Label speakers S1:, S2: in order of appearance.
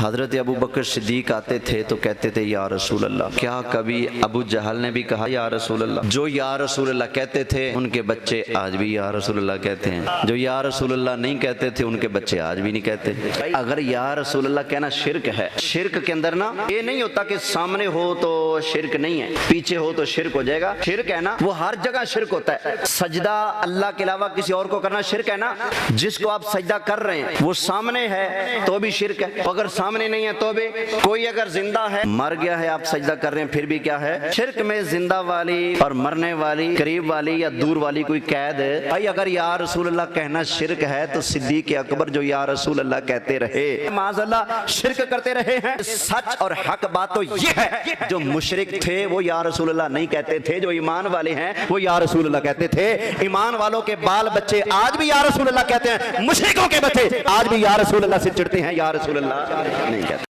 S1: हजरत अबू बकर सिद्दीक आते थे तो कहते थे या रसूल अल्लाह। क्या कभी अबू जहल ने भी कहा या रसूल अल्लाह? जो या रसूल अल्लाह कहते थे उनके बच्चे आज भी या रसूल अल्लाह कहते हैं। जो या रसूल अल्लाह नहीं कहते थे उनके बच्चे आज भी नहीं कहते। अगर या रसूल अल्लाह कहना शिरक है, शिरक के अंदर ना ये नहीं होता कि सामने हो तो शिरक नहीं है, पीछे हो तो शिरक हो जाएगा। शिरक है ना वो हर जगह शिरक होता है। सजदा अल्लाह के अलावा किसी और को करना शिरक है ना। जिसको आप सजदा कर रहे हैं वो सामने है तो भी शिरक है, अगर सामने नहीं है तो भी। कोई अगर जिंदा है, मर गया है, आप सजदा कर रहे हैं फिर भी क्या है? शिरक में जिंदा वाली और मरने वाली, करीब वाली या दूर वाली कोई कैद है। भाई अगर या रसूल अल्लाह कहना शिरक है तो सिद्दीक अकबर जो या रसूल अल्लाह कहते रहे माज़अल्लाह शिरक करते रहे हैं। सच और हक बात तो ये है जो मुशरिक थे वो या रसूल अल्लाह नहीं कहते थे, जो ईमान वाले हैं वो या रसूल अल्लाह कहते थे। ईमान वालों के बाल बच्चे आज भी या रसूल अल्लाह कहते हैं, मुशरिकों के बच्चे आज भी या रसूल अल्लाह से चिढ़ते हैं, या रसूल अल्लाह नहीं कहते।